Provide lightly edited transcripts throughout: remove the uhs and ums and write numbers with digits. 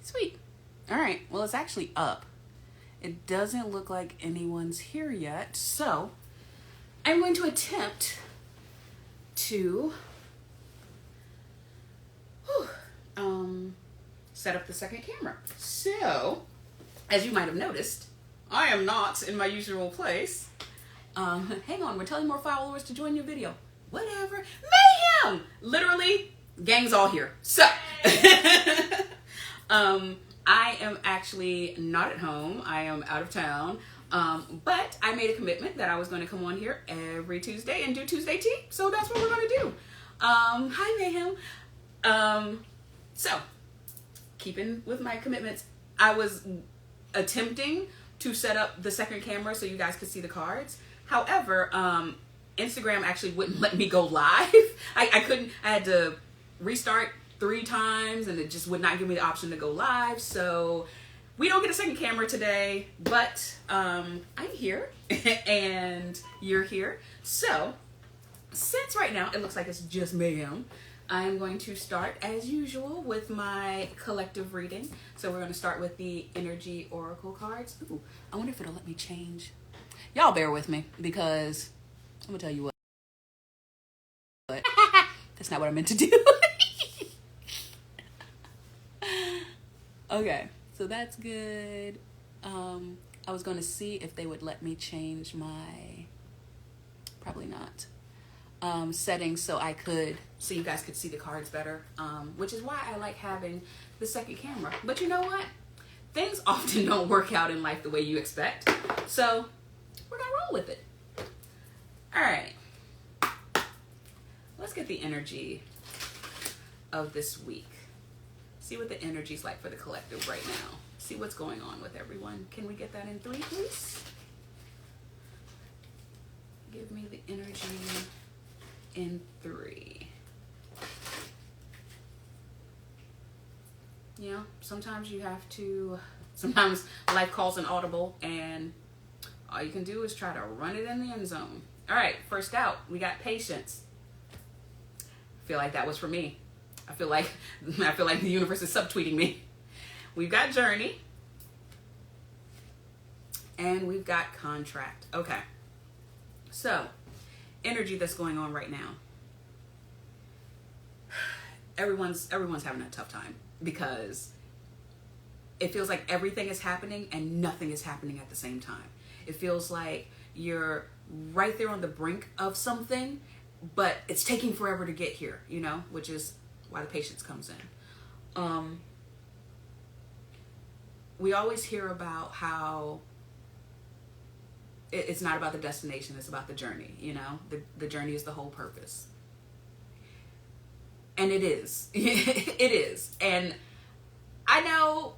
Sweet. All right. Well, it's actually up. It doesn't look like anyone's here yet. So I'm going to attempt to set up the second camera. So, as you might have noticed, I am not in my usual place. Hang on, we're telling more followers to join your video. Whatever. Mayhem! Literally, gang's all here. So, I am actually not at home. I am out of town. But I made a commitment that I was going to come on here every Tuesday and do Tuesday tea. So that's what we're going to do. Hi, Mayhem. So, keeping with my commitments, I was attempting to set up the second camera so you guys could see the cards. However, Instagram actually wouldn't let me go live. I couldn't, I had to restart 3 times and it just would not give me the option to go live. So we don't get a second camera today, but I'm here and you're here. So since right now it looks like it's just Mayhem, I'm going to start as usual with my collective reading. So we're going to start with the energy oracle cards. Ooh, I wonder if it'll let me change. Y'all bear with me because I'm going to tell you what. That's not what I meant to do. Okay, so that's good. I was going to see if they would let me change my, probably not, settings so you guys could see the cards better, which is why I like having the second camera. But you know what? Things often don't work out in life the way you expect. So we're going to roll with it. All right. Let's get the energy of this week. See what the energy's like for the collective right now. See what's going on with everyone. Can we get that in 3, please? Give me the energy in 3. You know, sometimes life calls an audible and all you can do is try to run it in the end zone. All right, first out, we got patience. I feel like that was for me. I feel like the universe is subtweeting me. We've got journey. And we've got contract. Okay. So, energy that's going on right now. Everyone's having a tough time because it feels like everything is happening and nothing is happening at the same time. It feels like you're right there on the brink of something, but it's taking forever to get here, you know, which is why the patience comes in. We always hear about how it's not about the destination, it's about the journey, you know? The journey is the whole purpose. And it is. It is. And I know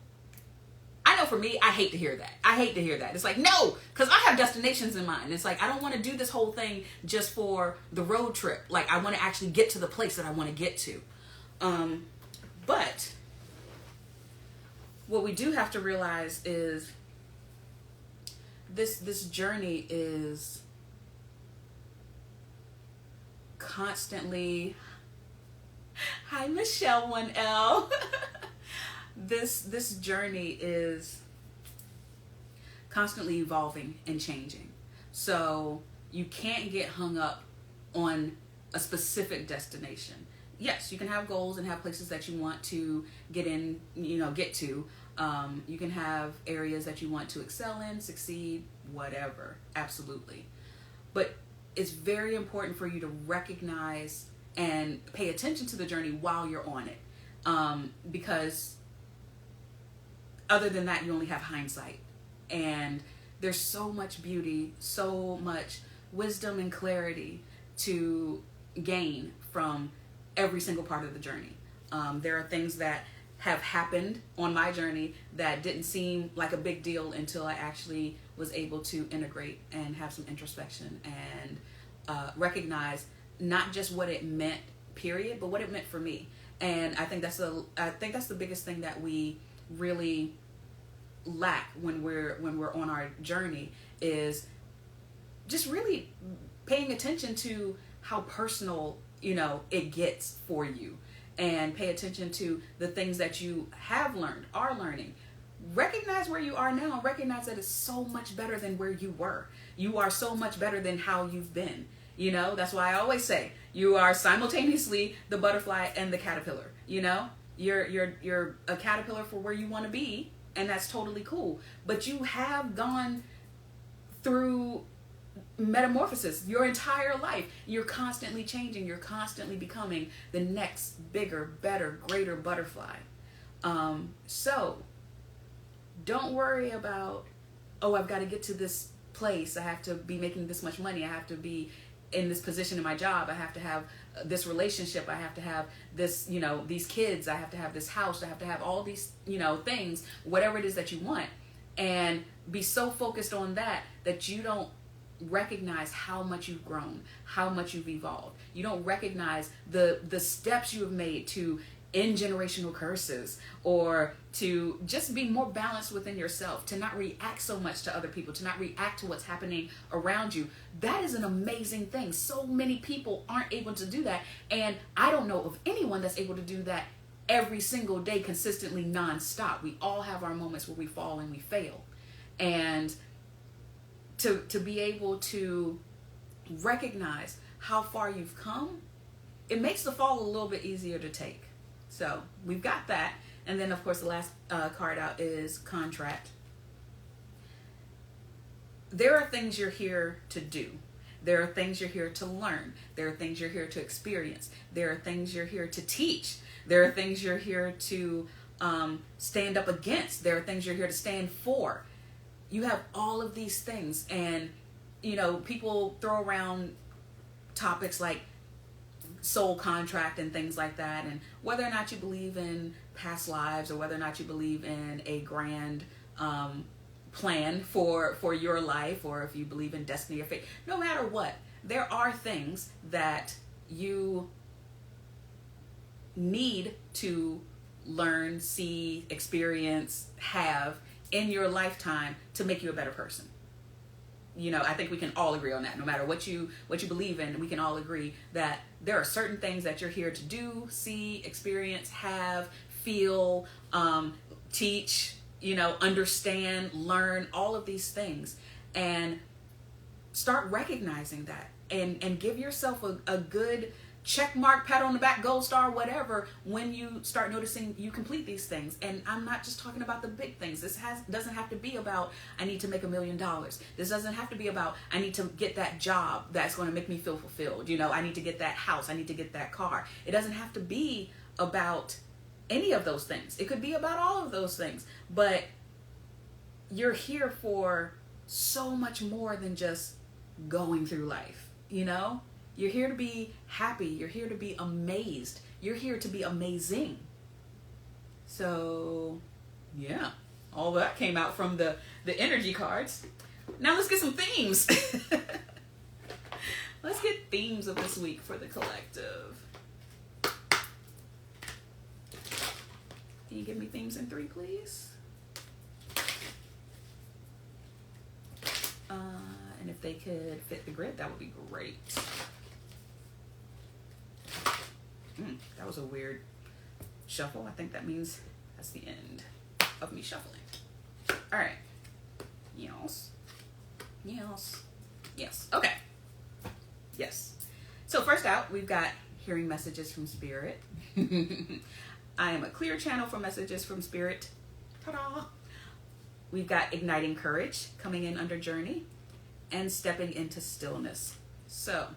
for me, I hate to hear that. I hate to hear that. It's like, no, because I have destinations in mind. It's like, I don't want to do this whole thing just for the road trip. Like, I want to actually get to the place that I want to get to. But what we do have to realize is this journey is constantly, hi Michelle 1L. This journey is constantly evolving and changing. So you can't get hung up on a specific destination. Yes, you can have goals and have places that you want to get to. You can have areas that you want to excel in, succeed, whatever. Absolutely. But it's very important for you to recognize and pay attention to the journey while you're on it. Because other than that, you only have hindsight. And there's so much beauty, so much wisdom and clarity to gain from every single part of the journey. There are things that have happened on my journey that didn't seem like a big deal until I actually was able to integrate and have some introspection and recognize not just what it meant, period, but what it meant for me. And I think that's the biggest thing that we really lack when we're on our journey is just really paying attention to how personal, it gets for you, and pay attention to the things that you have learned, are learning. Recognize where you are now. Recognize that it's so much better than where you were. You are so much better than how you've been. That's why I always say you are simultaneously the butterfly and the caterpillar. You're a caterpillar for where you want to be, and that's totally cool. But you have gone through metamorphosis your entire life. You're constantly changing. You're constantly becoming the next bigger, better, greater butterfly. So don't worry about, I've got to get to this place. I have to be making this much money. I have to be in this position in my job. I have to have this relationship. I have to have this, these kids. I have to have this house. I have to have all these, things, whatever it is that you want. And be so focused on that you don't recognize how much you've grown, how much you've evolved. You don't recognize the steps you have made to end generational curses, or to just be more balanced within yourself, to not react so much to other people, to not react to what's happening around you. That is an amazing thing. So many people aren't able to do that, and I don't know of anyone that's able to do that every single day, consistently, nonstop. We all have our moments where we fall and we fail, and to be able to recognize how far you've come, it makes the fall a little bit easier to take. So we've got that. And then, of course, the last card out is contract. There are things you're here to do. There are things you're here to learn. There are things you're here to experience. There are things you're here to teach. There are things you're here to stand up against. There are things you're here to stand for. You have all of these things. And, people throw around topics like soul contract and things like that, and whether or not you believe in past lives, or whether or not you believe in a grand plan for your life, or if you believe in destiny or fate. No matter what, there are things that you need to learn, see, experience, have in your lifetime to make you a better person. I think we can all agree on that. No matter what you believe in, we can all agree that there are certain things that you're here to do, see, experience, have, feel, teach, understand, learn, all of these things. And start recognizing that, and give yourself a good check mark, pat on the back, gold star, whatever, when you start noticing you complete these things. And I'm not just talking about the big things. This doesn't have to be about, I need to make $1 million. This doesn't have to be about, I need to get that job that's going to make me feel fulfilled. I need to get that house. I need to get that car. It doesn't have to be about any of those things. It could be about all of those things. But you're here for so much more than just going through life, You're here to be happy. You're here to be amazed. You're here to be amazing. So, yeah, all that came out from the energy cards. Now let's get some themes. Let's get themes of this week for the collective. Can you give me themes in 3, please? And if they could fit the grid, that would be great. That was a weird shuffle. I think that means that's the end of me shuffling. All right. Yes. Okay. Yes. So first out, we've got hearing messages from Spirit. I am a clear channel for messages from Spirit. Ta-da! We've got igniting courage coming in under Journey, and stepping into stillness. So,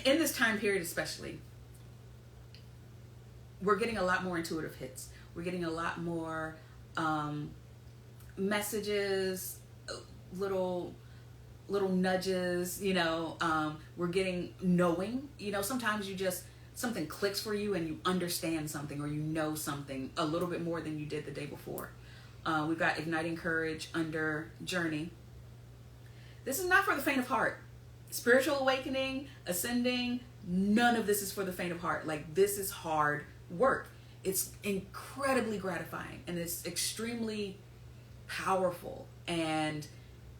in this time period especially, we're getting a lot more intuitive hits. We're getting a lot more messages, little nudges, we're getting knowing. Sometimes something clicks for you and you understand something, or you know something a little bit more than you did the day before. We've got igniting courage under Journey. This is not for the faint of heart. Spiritual awakening, ascending, none of this is for the faint of heart. Like, this is hard work. It's incredibly gratifying, and it's extremely powerful, and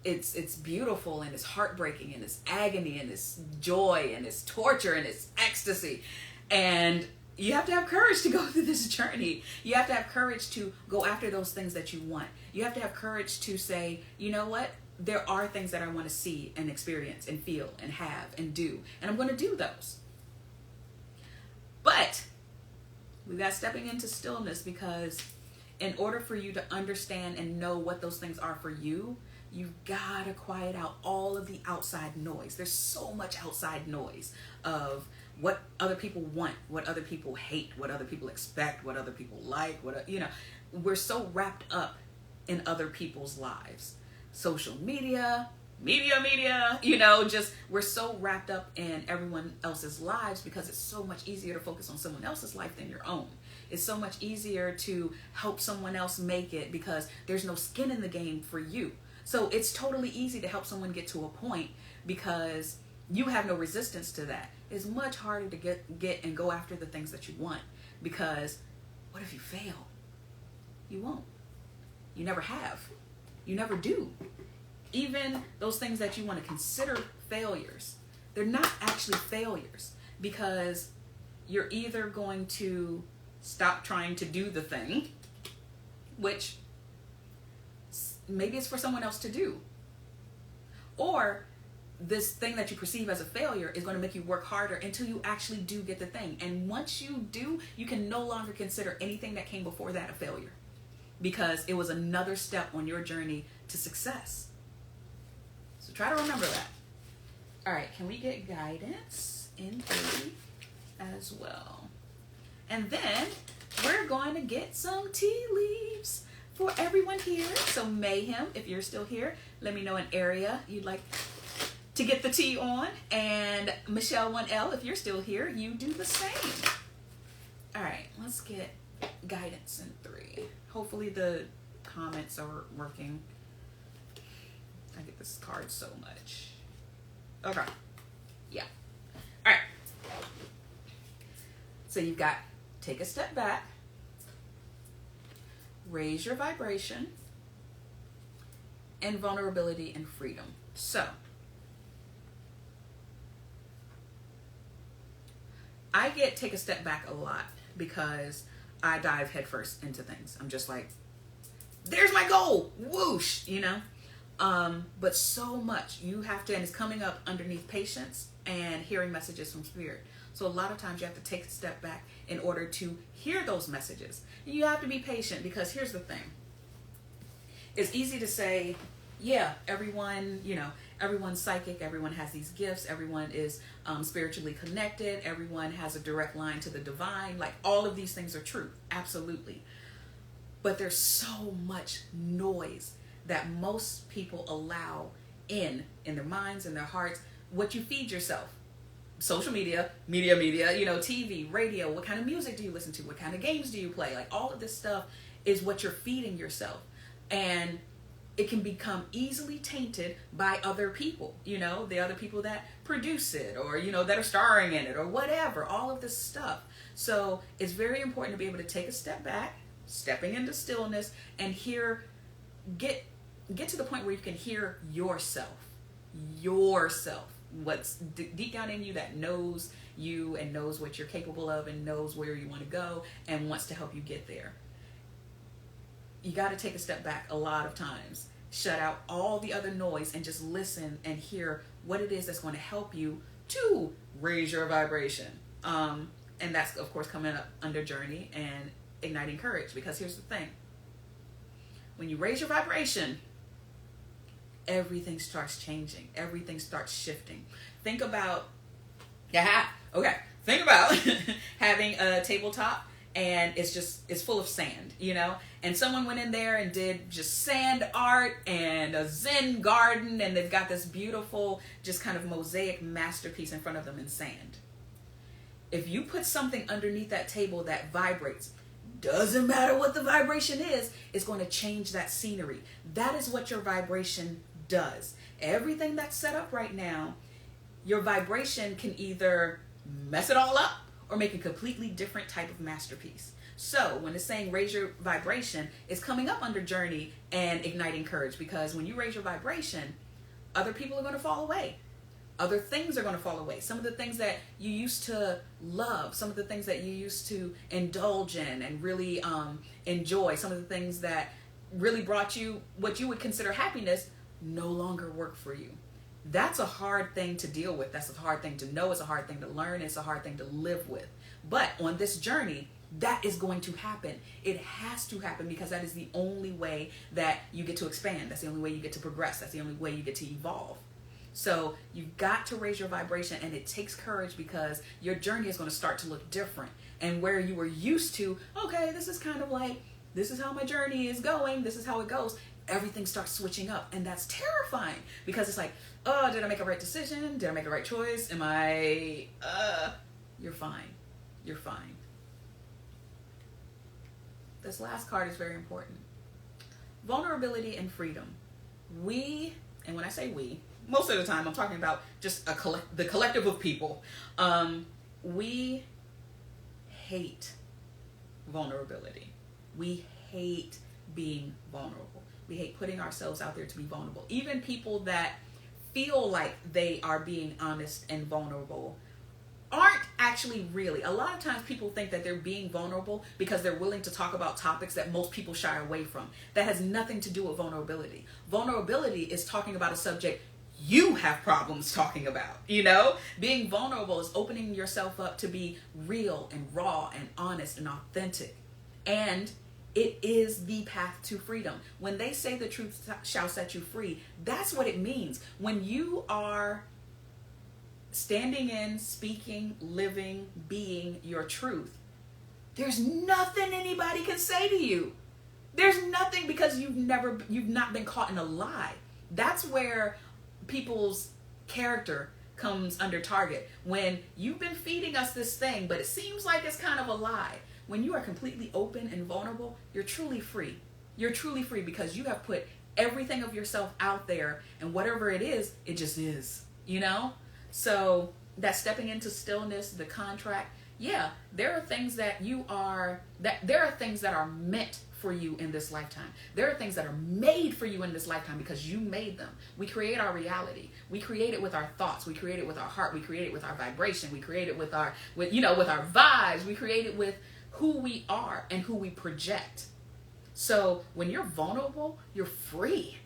it's beautiful, and it's heartbreaking, and it's agony, and it's joy, and it's torture, and it's ecstasy. And you have to have courage to go through this journey. You have to have courage to go after those things that you want. You have to have courage to say, you know what? There are things that I want to see and experience and feel and have and do. And I'm going to do those. But we got stepping into stillness, because in order for you to understand and know what those things are for you, you've got to quiet out all of the outside noise. There's so much outside noise of what other people want, what other people hate, what other people expect, what other people like, we're so wrapped up in other people's lives. Social media, just we're so wrapped up in everyone else's lives, because it's so much easier to focus on someone else's life than your own. It's so much easier to help someone else make it, because there's no skin in the game for you. So it's totally easy to help someone get to a point, because you have no resistance to that. It's much harder to get and go after the things that you want, because what if you fail? You won't. You never have. You never do. Even those things that you want to consider failures, they're not actually failures, because you're either going to stop trying to do the thing, which maybe it's for someone else to do, or this thing that you perceive as a failure is going to make you work harder until you actually do get the thing. And once you do, you can no longer consider anything that came before that a failure, because it was another step on your journey to success. So try to remember that. All right, can we get guidance in 3 as well? And then we're going to get some tea leaves for everyone here. So Mayhem, if you're still here, let me know an area you'd like to get the tea on. And Michelle 1L, if you're still here, you do the same. All right, let's get guidance in 3. Hopefully the comments are working. I get this card so much. Okay. Yeah. All right. So you've got take a step back, raise your vibration, and vulnerability and freedom. So I get take a step back a lot, because I dive headfirst into things. I'm just like, there's my goal, whoosh, but so much you have to, and it's coming up underneath patience and hearing messages from spirit. So a lot of times you have to take a step back in order to hear those messages. You have to be patient, because here's the thing. It's easy to say, yeah, everyone's psychic, everyone has these gifts, everyone is spiritually connected, everyone has a direct line to the divine. Like, all of these things are true, absolutely. But there's so much noise that most people allow in their minds, in their hearts. What you feed yourself. Social media, TV, radio, what kind of music do you listen to? What kind of games do you play? Like, all of this stuff is what you're feeding yourself. And it can become easily tainted by other people, the other people that produce it, or, that are starring in it, or whatever, all of this stuff. So it's very important to be able to take a step back, stepping into stillness, and get to the point where you can hear yourself, what's deep down in you that knows you and knows what you're capable of and knows where you want to go and wants to help you get there. You got to take a step back a lot of times, shut out all the other noise, and just listen and hear what it is that's going to help you to raise your vibration. And that's, of course, coming up under Journey and Igniting Courage, because here's the thing. When you raise your vibration, everything starts changing. Everything starts shifting. Think about having a tabletop, and it's full of sand, and someone went in there and did just sand art and a Zen garden, and they've got this beautiful, just kind of mosaic masterpiece in front of them in sand. If you put something underneath that table that vibrates, doesn't matter what the vibration is, it's going to change that scenery. That is what your vibration does. Everything that's set up right now, your vibration can either mess it all up or make a completely different type of masterpiece. So when it's saying raise your vibration, it's coming up under journey and igniting courage, because when you raise your vibration, other people are going to fall away. Other things are going to fall away. Some of the things that you used to love, some of the things that you used to indulge in and really enjoy, some of the things that really brought you what you would consider happiness, no longer work for you. That's a hard thing to deal with. That's a hard thing to know. It's a hard thing to learn. It's a hard thing to live with. But on this journey, that is going to happen. It has to happen, because that is the only way that you get to expand. That's the only way you get to progress. That's the only way you get to evolve. So you've got to raise your vibration, and it takes courage, because your journey is going to start to look different. And where you were used to, okay, this is kind of like, this is how my journey is going, this is how it goes, everything starts switching up. And that's terrifying, because it's like, oh, did I make a right decision? Did I make a right choice? Am I, you're fine. You're fine. This last card is very important. Vulnerability and freedom. We, and when I say we, most of the time I'm talking about just the collective of people. We hate vulnerability. We hate being vulnerable. We hate putting ourselves out there to be vulnerable. Even people that feel like they are being honest and vulnerable aren't actually really. A lot of times people think that they're being vulnerable because they're willing to talk about topics that most people shy away from. That has nothing to do with vulnerability. Vulnerability is talking about a subject you have problems talking about, you know? Being vulnerable is opening yourself up to be real and raw and honest and authentic. And it is the path to freedom. When they say the truth shall set you free, that's what it means. When you are standing in, speaking, living, being your truth, there's nothing anybody can say to you. There's nothing, because you've not been caught in a lie. That's where people's character comes under target. When you've been feeding us this thing, but it seems like it's kind of a lie. When you are completely open and vulnerable, you're truly free. You're truly free, because you have put everything of yourself out there, and whatever it just is, you know? So that stepping into stillness, the contract, yeah, there are things that there are things that are meant for you in this lifetime. There are things that are made for you in this lifetime because you made them. We create our reality. We create it with our thoughts. We create it with our heart. We create it with our vibration. We create it with our vibes. We create it with who we are and who we project. So when you're vulnerable, you're free.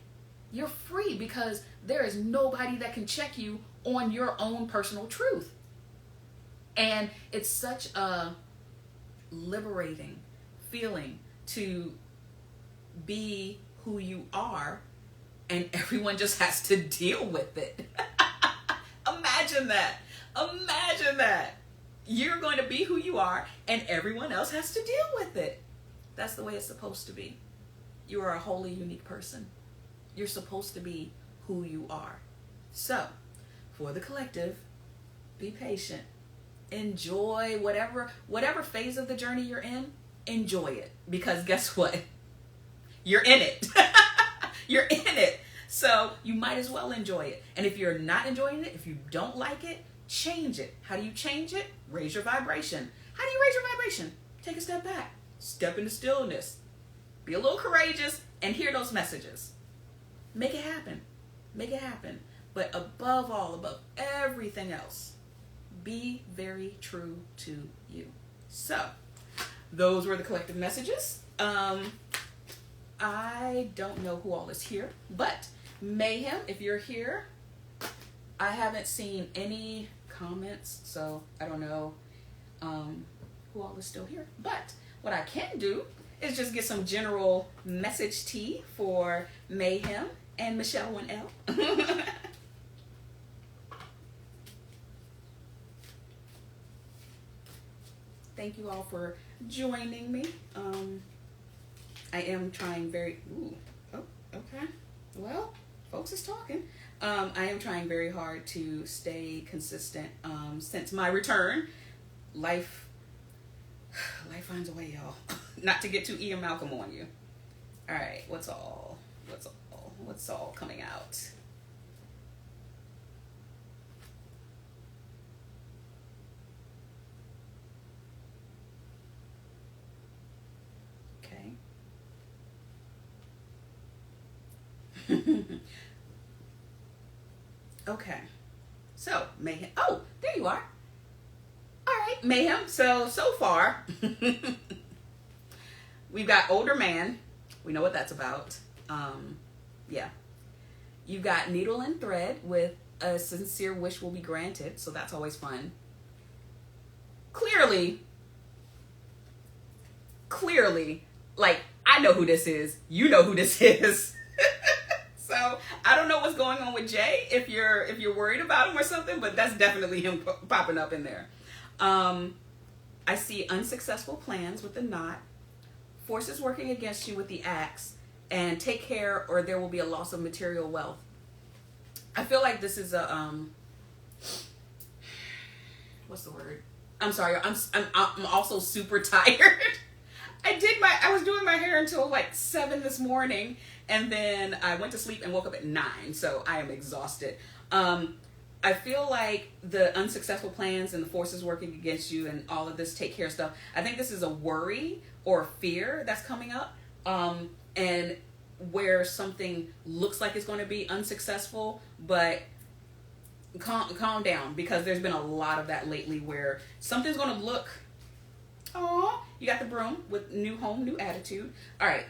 You're free, because there is nobody that can check you on your own personal truth. And it's such a liberating feeling to be who you are, and everyone just has to deal with it. Imagine that. Imagine that. You're going to be who you are, and everyone else has to deal with it. That's the way it's supposed to be. You are a wholly unique person. You're supposed to be who you are. So, for the collective, be patient. Enjoy whatever phase of the journey you're in, enjoy it. Because guess what? You're in it. You're in it. So you might as well enjoy it. And if you're not enjoying it, if you don't like it, change it. How do you change it? Raise your vibration. How do you raise your vibration? Take a step back. Step into stillness. Be a little courageous and hear those messages. Make it happen. Make it happen. But above all, above everything else, be very true to you. So, those were the collective messages. I don't know who all is here, but Mayhem, if you're here, I haven't seen any comments, so I don't know who all is still here. But what I can do is just get some general message tea for Mayhem and Michelle 1L. Thank you all for joining me. I am trying okay. Well, folks is talking. I am trying very hard to stay consistent since my return. Life finds a way, y'all. Not to get too Ian Malcolm on you. All right, what's all coming out? Okay. So, Mayhem. Oh, there you are. All right, Mayhem. So far, we've got older man. We know what that's about. Yeah. You've got needle and thread with a sincere wish will be granted. So that's always fun. Clearly, like, I know who this is. You know who this is. So I don't know what's going on with Jay, if you're worried about him or something, but that's definitely him popping up in there. I see unsuccessful plans with the knot, forces working against you with the axe, and take care or there will be a loss of material wealth. I feel like this is a what's the word? I'm sorry. I'm also super tired. I was doing my hair until like 7 this morning, and then I went to sleep and woke up at 9. So I am exhausted. I feel like the unsuccessful plans and the forces working against you and all of this take care stuff, I think this is a worry or a fear that's coming up. And where something looks like it's going to be unsuccessful, but calm down, because there's been a lot of that lately where something's going to look, oh, you got the broom with new home, new attitude. All right,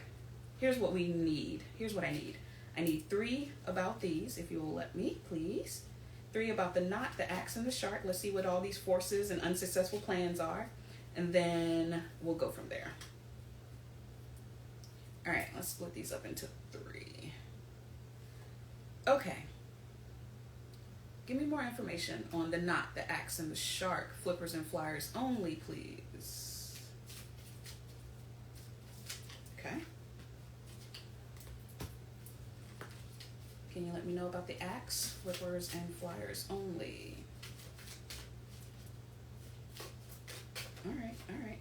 here's what we need. Here's what I need. I need 3 about these, if you will let me, please. 3 about the knot, the axe, and the shark. Let's see what all these forces and unsuccessful plans are, and then we'll go from there. All right, let's split these up into 3. Okay. Give me more information on the knot, the axe, and the shark. Flippers and flyers only, please. Okay. Can you let me know about the axe, flippers, and flyers only? All right.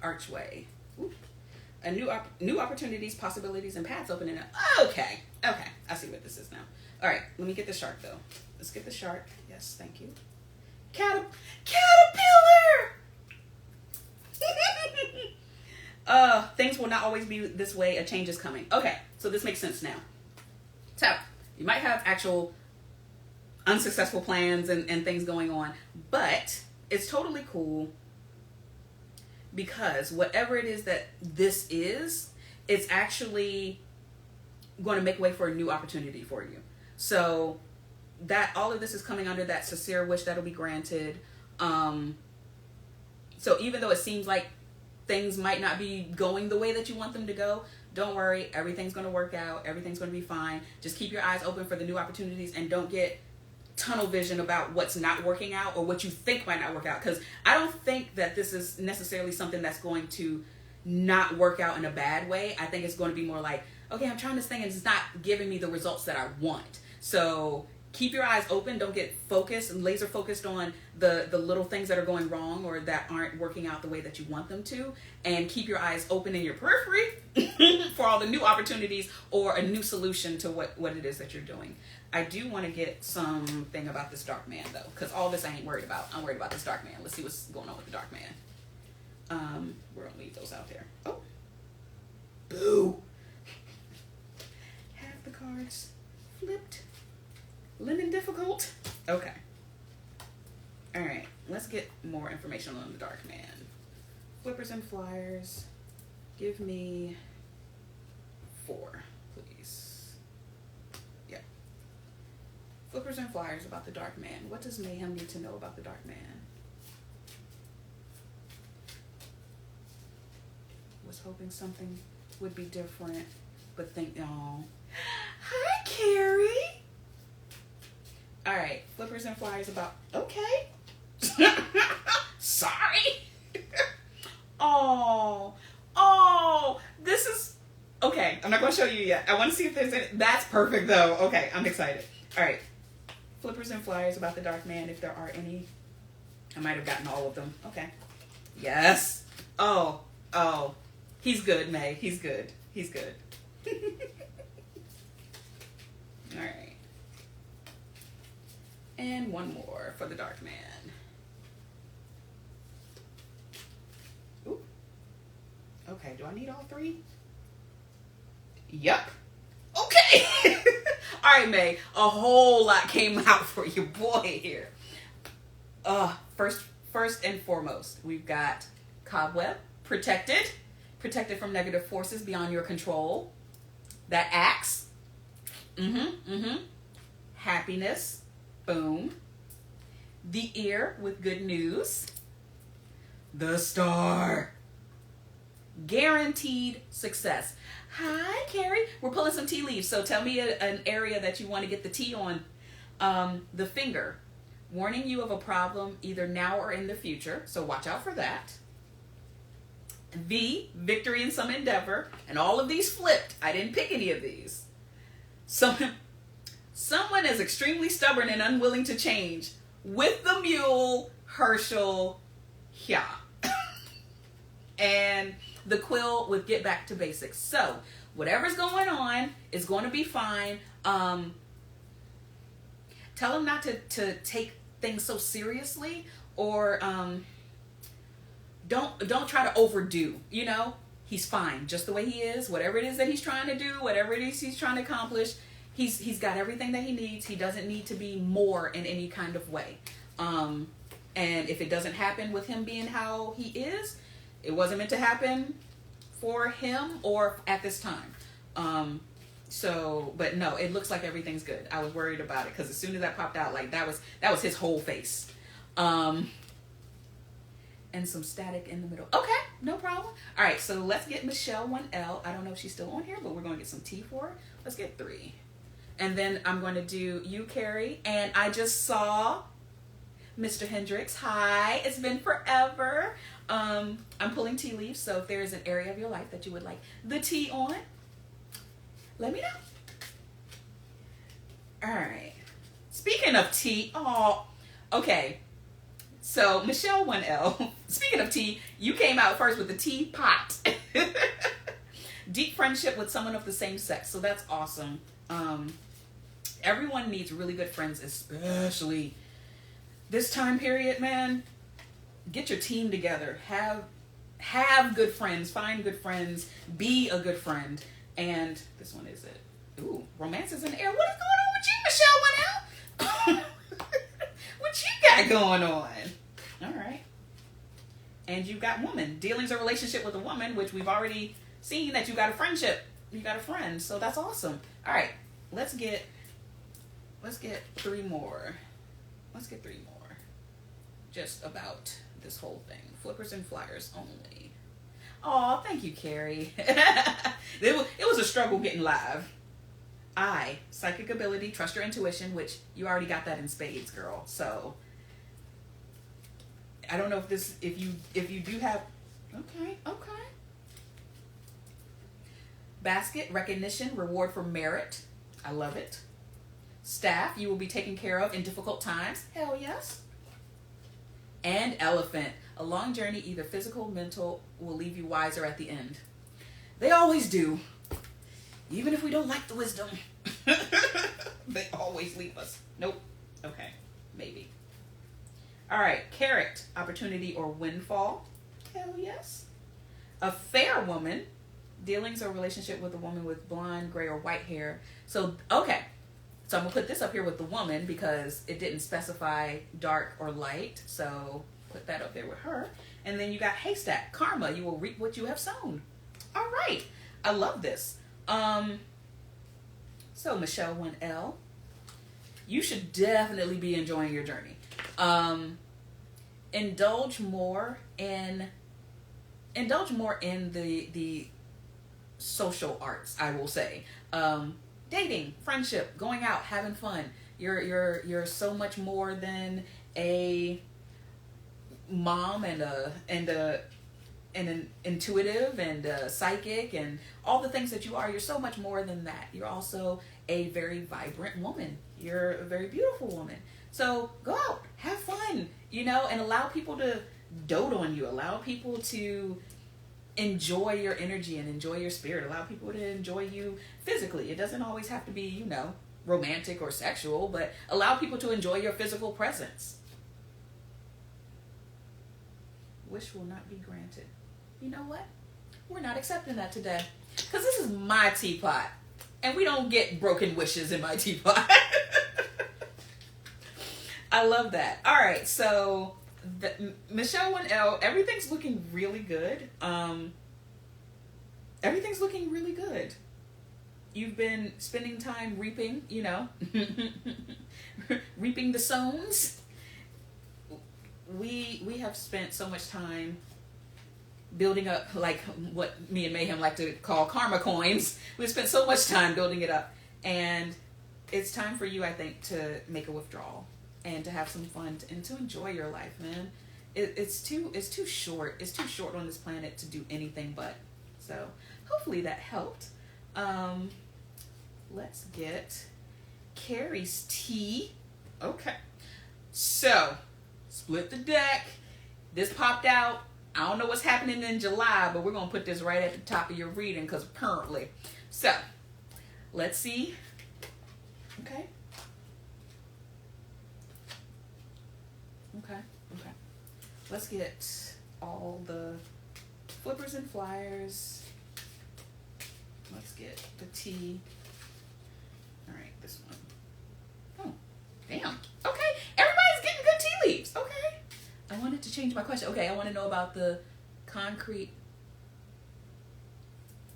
Archway. Ooh. A new opportunities, possibilities, and paths opening up. Okay. I see what this is now. All right, let me get the shark though. Let's get the shark. Yes, thank you. Caterpillar. Things will not always be this way. A change is coming. Okay, so this makes sense now. So you might have actual unsuccessful plans and things going on, but it's totally cool. Because whatever it is that this is, it's actually going to make way for a new opportunity for you. So that all of this is coming under that sincere wish that'll be granted. So even though it seems like things might not be going the way that you want them to go, don't worry. Everything's going to work out. Everything's going to be fine. Just keep your eyes open for the new opportunities and don't get tunnel vision about what's not working out or what you think might not work out, because I don't think that this is necessarily something that's going to not work out in a bad way. I think it's going to be more like, okay, I'm trying this thing and it's not giving me the results that I want. So keep your eyes open. Don't get focused and laser focused on the little things that are going wrong or that aren't working out the way that you want them to, and keep your eyes open in your periphery for all the new opportunities or a new solution to what it is that you're doing. I do want to get something about this dark man though, because all this I ain't worried about. I'm worried about this dark man. Let's see what's going on with the dark man. We're gonna leave those out there. Oh, boo! Have the cards flipped. Lemon difficult. Okay. All right. Let's get more information on the dark man. Flippers and flyers. Give me 4, please. Yeah. Flippers and flyers about the dark man. What does Mayhem need to know about the dark man? Was hoping something would be different, but think, oh. Hi, Carrie. All right, flippers and flyers about, okay. Sorry. Oh, this is, okay, I'm not going to show you yet. I want to see if there's any, that's perfect though. Okay, I'm excited. All right, flippers and flyers about the dark man, if there are any. I might have gotten all of them. Okay. Yes. Oh, he's good, May. He's good. All right. And one more for the dark man. Ooh. Okay, do I need all 3? Yup. right, May. A whole lot came out for your boy here. First and foremost, we've got cobweb, protected from negative forces beyond your control. That axe, happiness, boom. The ear with good news. The star, guaranteed success. Hi, Carrie. We're pulling some tea leaves, so tell me an area that you want to get the tea on. The finger, warning you of a problem either now or in the future, so watch out for that. V, victory in some endeavor, and all of these flipped. I didn't pick any of these. Someone is extremely stubborn and unwilling to change. With the mule, Herschel, yeah. And the quill with get back to basics. So whatever's going on is going to be fine. Tell him not to take things so seriously, or don't try to overdo. You know, he's fine just the way he is. Whatever it is that he's trying to do, whatever it is he's trying to accomplish, he's got everything that he needs. He doesn't need to be more in any kind of way. And if it doesn't happen with him being how he is, it wasn't meant to happen for him or at this time. But no, it looks like everything's good. I was worried about it because as soon as that popped out, like that was his whole face. And some static in the middle. Okay, no problem. All right, so let's get Michelle 1L. I don't know if she's still on here, but we're going to get some T for her. Let's get 3. And then I'm going to do you, Carrie. And I just saw Mr. Hendricks. Hi, it's been forever. I'm pulling tea leaves, so if there is an area of your life that you would like the tea on, let me know. All right. Speaking of tea, okay. So Michelle 1L, speaking of tea, you came out first with the teapot. Deep friendship with someone of the same sex, so that's awesome. Everyone needs really good friends, especially this time period, man. Get your team together. Have good friends. Find good friends. Be a good friend. And this one is it. Ooh, romance is in the air. What is going on with you, Michelle 1L? What you got going on? All right. And you got woman. Dealings or relationship with a woman, which we've already seen that you got a friendship. You got a friend. So that's awesome. All right. Let's get 3 more. Let's get 3 more. Just about this whole thing. Flippers and flyers only. Oh, thank you, Carrie. It was a struggle getting live. I, psychic ability, trust your intuition, which you already got that in spades, girl. So I don't know if you do have. Okay. Basket, recognition, reward for merit. I love it. Staff, you will be taken care of in difficult times. Hell yes. And elephant, a long journey, either physical or mental, will leave you wiser at the end. They always do. Even if we don't like the wisdom. They always leave us. Nope. Okay. Maybe. All right. Carrot, opportunity or windfall. Hell yes. A fair woman, dealings or relationship with a woman with blonde, gray, or white hair. So, okay. So I'm going to put this up here with the woman because it didn't specify dark or light. So put that up there with her. And then you got haystack, karma. You will reap what you have sown. All right. I love this. So Michelle 1L, you should definitely be enjoying your journey. Indulge more in the social arts, I will say. Dating, friendship, going out, having fun. You're so much more than a mom and an intuitive and a psychic and all the things that you are. You're so much more than that. You're also a very vibrant woman. You're a very beautiful woman. So go out, have fun, and allow people to dote on you. Allow people to enjoy your energy and enjoy your spirit. Allow people to enjoy you physically. It doesn't always have to be, romantic or sexual, but allow people to enjoy your physical presence. Wish will not be granted. You know what? We're not accepting that today because this is my teapot And we don't get broken wishes in my teapot. I love that. All right, so Michelle 1L, everything's looking really good. Everything's looking really good. You've been spending time reaping, reaping the sows. We have spent so much time building up, like what me and Mayhem like to call karma coins. We've spent so much time building it up, and it's time for you, I think, to make a withdrawal and to have some fun and to enjoy your life, man. It's too short. It's too short on this planet to do anything but. So hopefully that helped. Let's get Carrie's tea. Okay. So, split the deck. This popped out. I don't know what's happening in July, but we're going to put this right at the top of your reading because apparently. So, let's see. Okay. Okay. Let's get all the flippers and flyers. Let's get the tea. All right, this one. Oh, damn. Okay, everybody's getting good tea leaves. Okay. I wanted to change my question. Okay, I want to know about the concrete.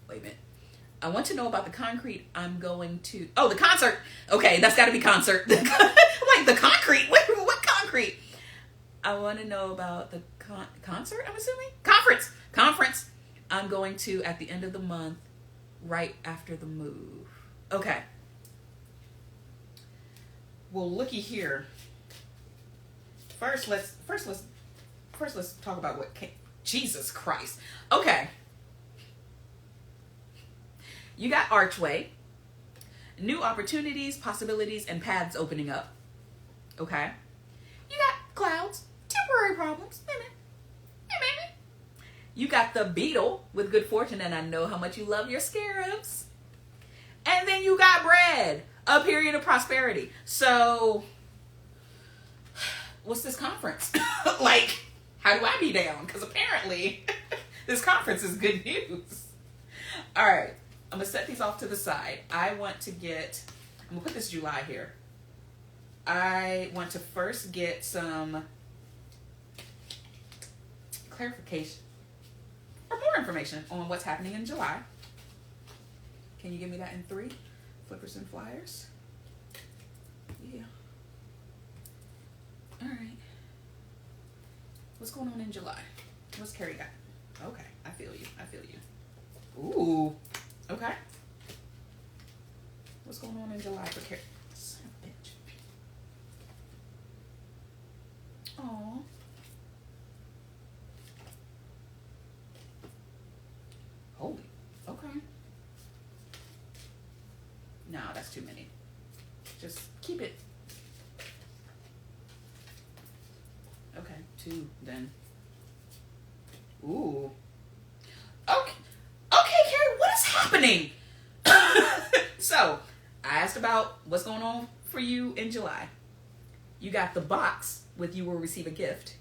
Wait a minute. I want to know about the concrete I'm going to. Oh, the concert. Okay, that's got to be concert. Like the concrete. What concrete? I want to know about the concert, I'm assuming? Conference. I'm going to at the end of the month, right after the move. Okay. Well, looky here. First let's talk about what came. Jesus Christ. Okay. You got Archway, new opportunities, possibilities, and paths opening up. Okay. You got Clouds, temporary problems. Maybe. You got the Beetle with good fortune, and I know how much you love your scarabs. And then you got Bread, a period of prosperity. So, what's this conference? Like, how do I be down? Because apparently, this conference is good news. All right, I'm going to set these off to the side. I'm going to put this July here. I want to first get some clarification or more information on what's happening in July. Can you give me that in 3? Flippers and flyers. Yeah. All right. What's going on in July? What's Carrie got? Okay, I feel you. Ooh. Okay. What's going on in July for Carrie? Son of a bitch. Aw. Holy. Okay. No, that's too many. Just keep it. Okay, 2 then. Ooh. Okay, Carrie, what is happening? So, I asked about what's going on for you in July. You got the box with you will receive a gift.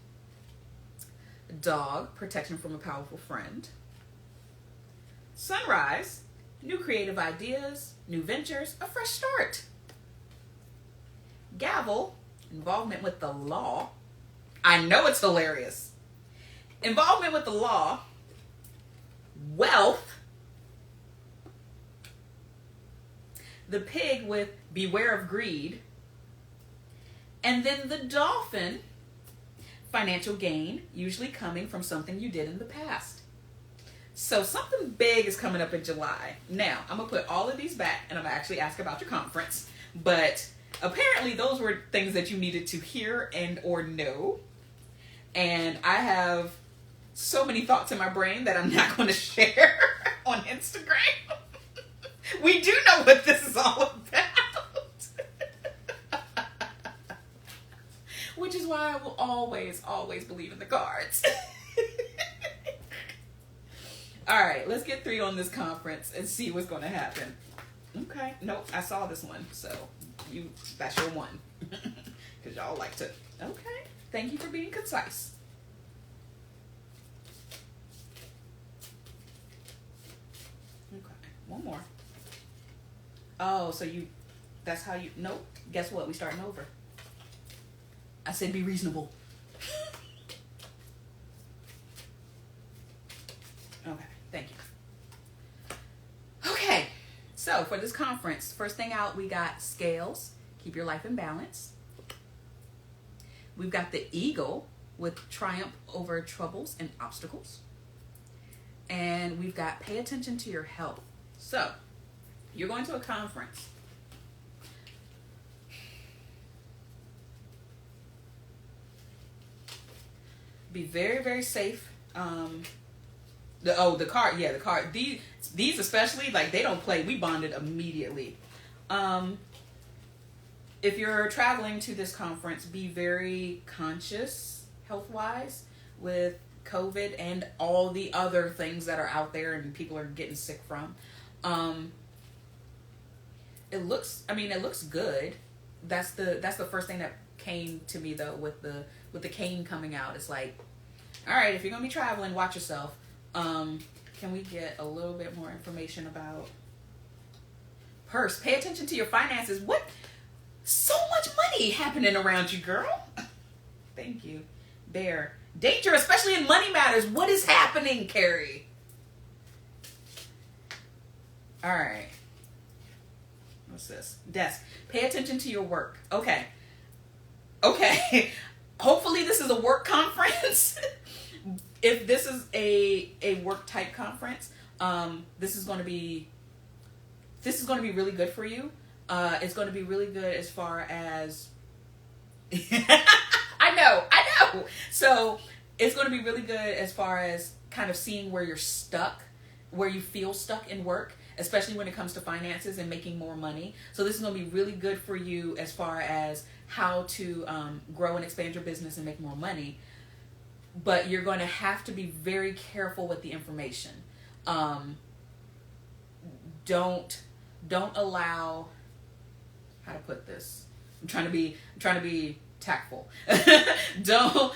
Dog, protection from a powerful friend. Sunrise, new creative ideas, new ventures, a fresh start. Gavel, involvement with the law. I know it's hilarious. Involvement with the law. Wealth. The pig with beware of greed. And then the dolphin, financial gain, usually coming from something you did in the past. So something big is coming up in July. Now, I'm going to put all of these back and I'm going to actually ask about your conference. But apparently those were things that you needed to hear and or know. And I have so many thoughts in my brain that I'm not going to share on Instagram. We do know what this is all about. Which is why I will always, always believe in the cards. All right, let's get 3 on this conference and see what's going to happen. Okay. Nope, I saw this one. So that's your one. Because y'all like to. Okay. Thank you for being concise. Okay. One more. Oh, so that's how you, nope. Guess what? We starting over. I said be reasonable. Okay, thank you. Okay, so for this conference, first thing out, we got scales, keep your life in balance. We've got the eagle with triumph over troubles and obstacles. And we've got pay attention to your health. So, you're going to a conference. Be very, very safe. The card, yeah, the card. These especially, like, they don't play. We bonded immediately. If you're traveling to this conference, be very conscious health-wise with COVID and all the other things that are out there and people are getting sick from. It looks good. That's the first thing that came to me though with the cane coming out. It's like, all right, if you're gonna be traveling, watch yourself. Can we get a little bit more information about purse? Pay attention to your finances. What? So much money happening around you, girl. Thank you. Bear. Danger, especially in money matters. What is happening, Carrie? All right. What's this? Desk. Pay attention to your work. Okay. Hopefully this is a work conference. If this is a work type conference, this is going to be really good for you. It's going to be really good as far as I know. So it's going to be really good as far as kind of seeing where you're stuck, where you feel stuck in work, especially when it comes to finances and making more money. So this is going to be really good for you as far as how to grow and expand your business and make more money. But you're going to have to be very careful with the information. Don't allow, how to put this? I'm trying to be tactful. Don't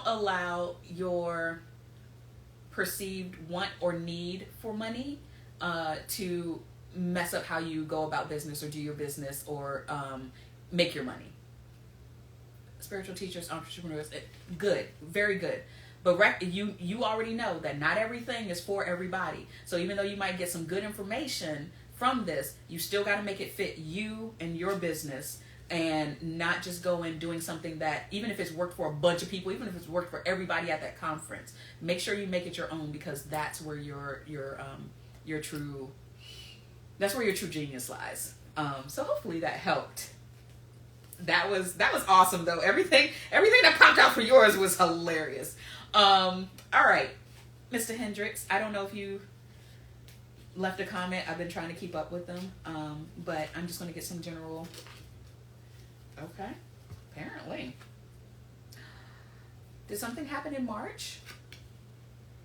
allow your perceived want or need for money to mess up how you go about business or do your business or make your money. Spiritual teachers, entrepreneurs, good, very good. But you already know that not everything is for everybody. So even though you might get some good information from this, you still got to make it fit you and your business, and not just go in doing something that, even if it's worked for a bunch of people, even if it's worked for everybody at that conference, make sure you make it your own, because that's where your true genius lies. So hopefully that helped. That was awesome though. Everything that popped out for yours was hilarious. All right, Mr. Hendricks, I don't know if you left a comment. I've been trying to keep up with them, but I'm just going to get some general. Okay, apparently. Did something happen in March?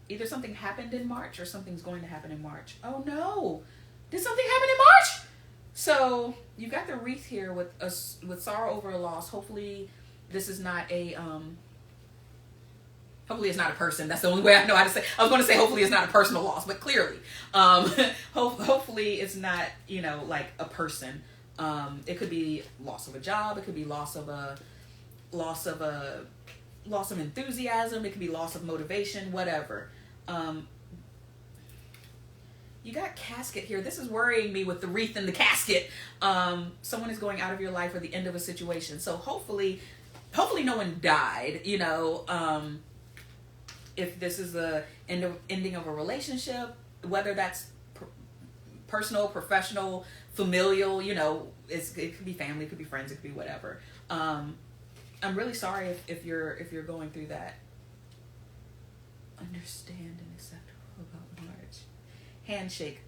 Either something happened in March or something's going to happen in March. Oh no! Did something happen in March? So you got the wreath here with sorrow over a loss. Hopefully, this is not a hopefully it's not a person. That's the only way I know how to say. I was going to say hopefully it's not a personal loss, but clearly, hopefully it's not, like a person. It could be loss of a job. It could be loss of enthusiasm. It could be loss of motivation. Whatever. You got casket here. This is worrying me with the wreath and the casket. Someone is going out of your life or the end of a situation. So hopefully no one died. If this is the ending of a relationship, whether that's personal, professional, familial, it could be family, it could be friends, it could be whatever. I'm really sorry if you're going through that. Understand and accept about March. Handshake.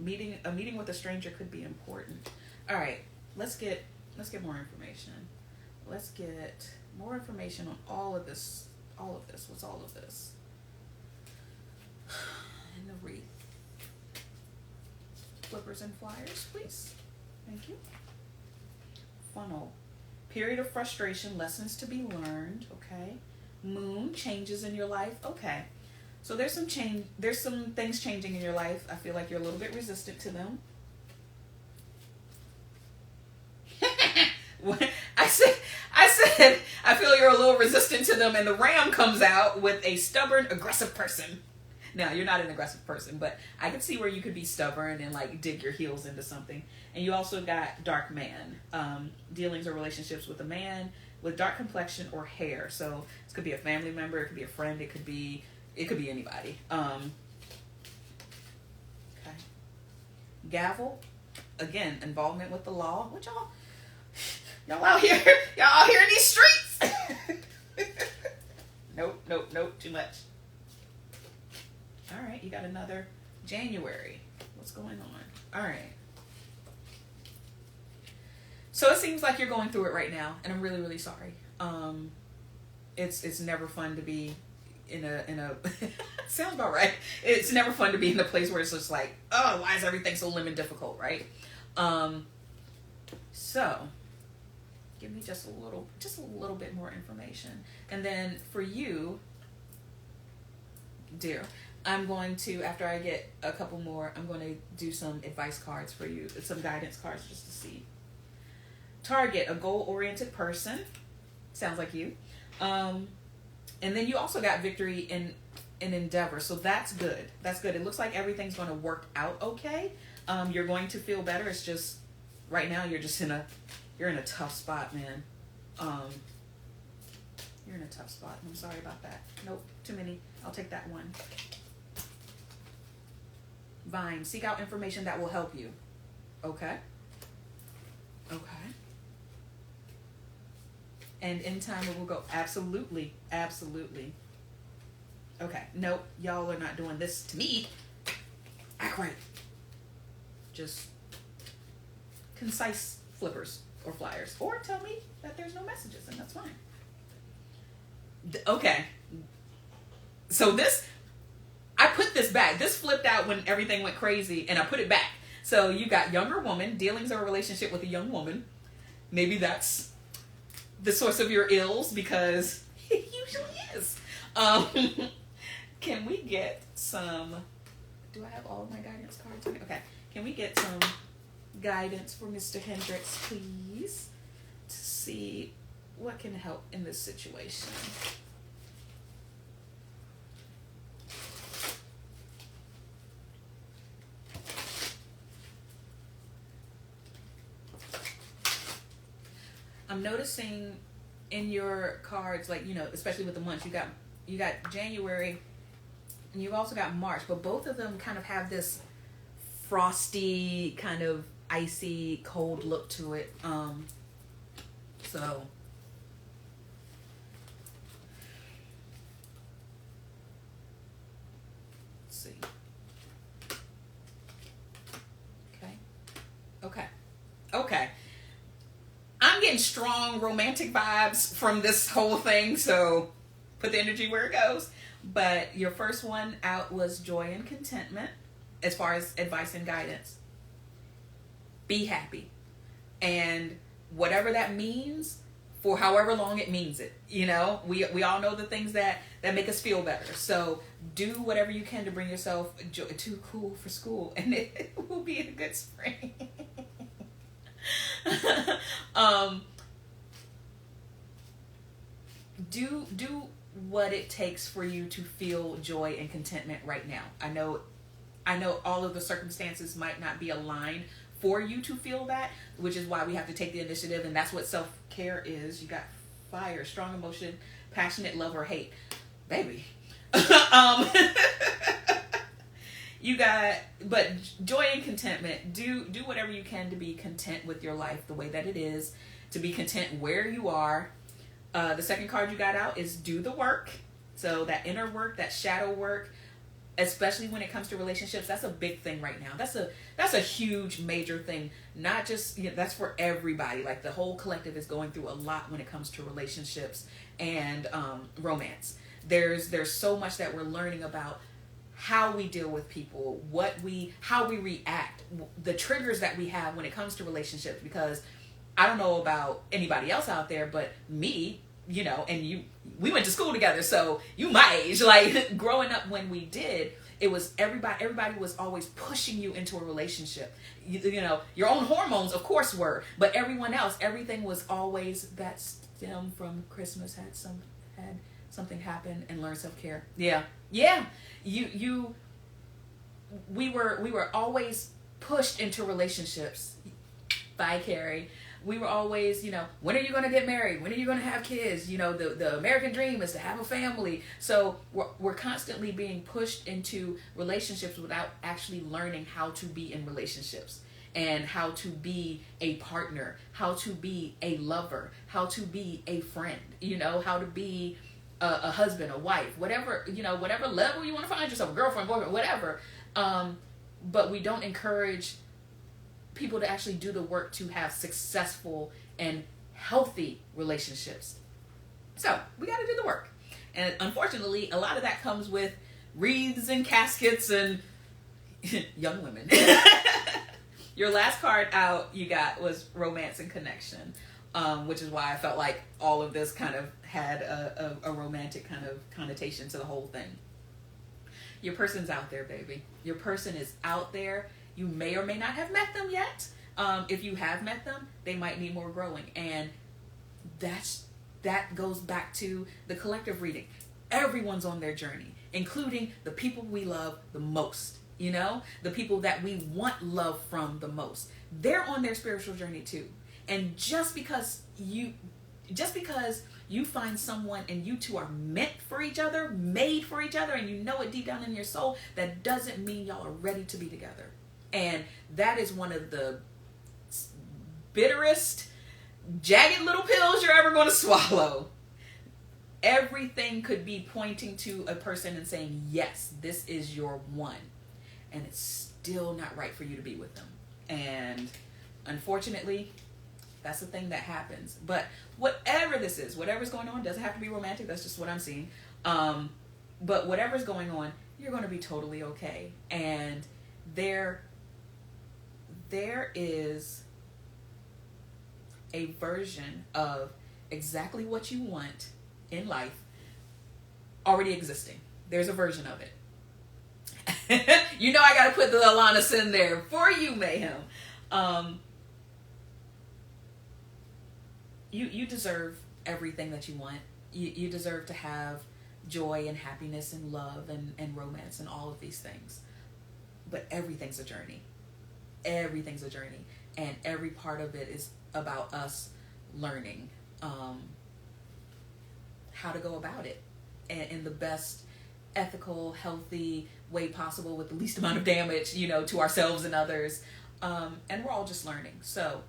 A meeting with a stranger could be important. All right, let's get more information. Let's get more information on all of this. What's all of this? And the wreath. Flippers and flyers, please. Thank you. Funnel. Period of frustration, lessons to be learned. Okay. Moon, changes in your life. Okay. So there's some change. There's some things changing in your life. I feel like you're a little bit resistant to them. little resistant to them, and the Ram comes out with a stubborn, aggressive person. Now, you're not an aggressive person, but I can see where you could be stubborn and like dig your heels into something. And you also got Dark Man, dealings or relationships with a man with dark complexion or hair. So this could be a family member, it could be a friend, it could be anybody. Okay. Gavel, again, involvement with the law. What y'all out here in these streets? Nope, too much. All right, you got another January. What's going on? All right. So it seems like you're going through it right now, and I'm really, really sorry. It's never fun to be in a sounds about right. It's never fun to be in a place where it's just like, oh, why is everything so lemon difficult, right? So give me just a little bit more information, and then for you, dear, I'm going to, after I get a couple more, I'm going to do some advice cards for you, some guidance cards just to see. Target, a goal-oriented person. Sounds like you. And then you also got victory in endeavor. So that's good. That's good. It looks like everything's going to work out okay. You're going to feel better. It's just right now you're in a tough spot, man. You're in a tough spot. I'm sorry about that. Nope, too many. I'll take that one. Vine, seek out information that will help you. Okay. And in time it will go. Absolutely. Okay. Nope. Y'all are not doing this to me. Act right. Just concise flippers or flyers. Or tell me that there's no messages, and that's fine. Okay. So I put this back. This flipped out when everything went crazy, and I put it back. So you got younger woman, dealings or a relationship with a young woman. Maybe that's the source of your ills, because it usually is. Can we get some, do I have all of my guidance cards? Okay. Can we get some guidance for Mr. Hendricks, please, to see what can help in this situation? I'm noticing in your cards, like, especially with the months, you got January and you've also got March, but both of them kind of have this frosty, kind of icy, cold look to it. So let's see. Okay. I'm getting strong romantic vibes from this whole thing, so put the energy where it goes. But your first one out was joy and contentment as far as advice and guidance. Be happy. And whatever that means, for however long it means it. We all know the things that make us feel better. So do whatever you can to bring yourself joy. Too cool for school, and it will be a good spring. Do what it takes for you to feel joy and contentment right now. I know all of the circumstances might not be aligned for you to feel that, which is why we have to take the initiative, and that's what self-care is. You got fire, strong emotion, passionate love or hate. Baby. But joy and contentment, do whatever you can to be content with your life the way that it is, to be content where you are. The second card you got out is do the work. So that inner work, that shadow work, especially when it comes to relationships, that's a big thing right now. That's a huge, major thing. Not just, that's for everybody. Like the whole collective is going through a lot when it comes to relationships and romance. There's so much that we're learning about how we deal with people, how we react, the triggers that we have when it comes to relationships, because I don't know about anybody else out there, but me, and we went to school together, so you my age, like growing up when we did, it was everybody was always pushing you into a relationship. You know, your own hormones of course were, but everyone else, everything was always that stem from Christmas had something happen and learn self-care. Yeah. We were always pushed into relationships. Bye, Carrie. We were always, you know, when are you going to get married? When are you going to have kids? You know, the American dream is to have a family. So we're constantly being pushed into relationships without actually learning how to be in relationships and how to be a partner, how to be a lover, how to be a friend, you know, how to be a husband, a wife, whatever, you know, whatever level you want to find yourself, a girlfriend, boyfriend, whatever. But we don't encourage people to actually do the work to have successful and healthy relationships. So we got to do the work. And unfortunately, a lot of that comes with wreaths and caskets and young women. Your last card out you got was romance and connection, which is why I felt like all of this kind of had a romantic kind of connotation to the whole thing. Your person's out there, baby. Your person is out there. You may or may not have met them yet. If you have met them, they might need more growing. And that goes back to the collective reading. Everyone's on their journey, including the people we love the most. You know, the people that we want love from the most. They're on their spiritual journey too. And just because you find someone and you two are meant for each other, made for each other, and you know it deep down in your soul, that doesn't mean y'all are ready to be together. And that is one of the bitterest, jagged little pills you're ever going to swallow. Everything could be pointing to a person and saying, yes, this is your one. And it's still not right for you to be with them. And unfortunately, that's the thing that happens. But whatever this is, whatever's going on, doesn't have to be romantic. That's just what I'm seeing. But whatever's going on, you're going to be totally okay. And there is a version of exactly what you want in life already existing. There's a version of it. You know I got to put the Alanis in there for you, Mayhem. You deserve everything that you want. You deserve to have joy and happiness and love and romance and all of these things. But everything's a journey. Everything's a journey. And every part of it is about us learning how to go about it in the best ethical, healthy way possible with the least amount of damage, you know, to ourselves and others. And we're all just learning. So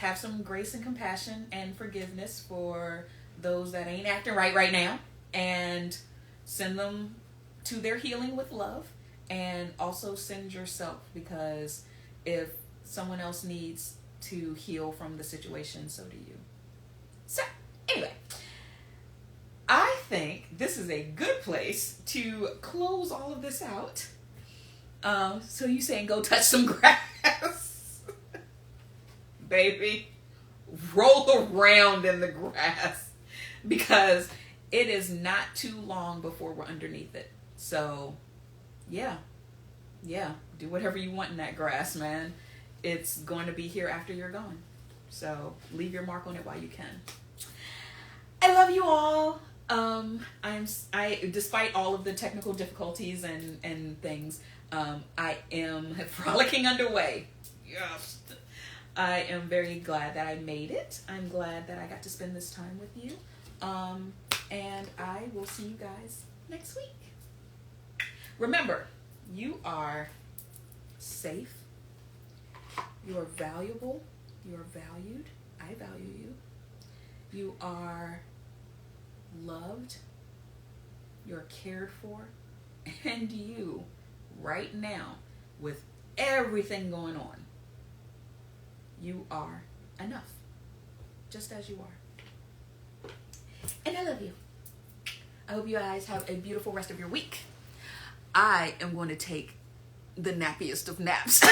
have some grace and compassion and forgiveness for those that ain't acting right now, and send them to their healing with love. And also send yourself, because if someone else needs to heal from the situation, so do you. So anyway, I think this is a good place to close all of this out. So you saying go touch some grass. Baby, roll around in the grass, because it is not too long before we're underneath it. So yeah, do whatever you want in that grass, man. It's going to be here after you're gone. So leave your mark on it while you can. I love you all. I despite all of the technical difficulties and things, I am frolicking underway. Yes. I am very glad that I made it. I'm glad that I got to spend this time with you. And I will see you guys next week. Remember, you are safe. You are valuable. You are valued. I value you. You are loved. You're cared for. And you, right now, with everything going on, you are enough. Just as you are. And I love you. I hope you guys have a beautiful rest of your week. I am going to take the nappiest of naps.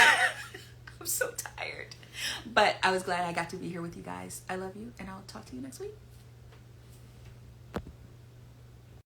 I'm so tired. But I was glad I got to be here with you guys. I love you, and I'll talk to you next week.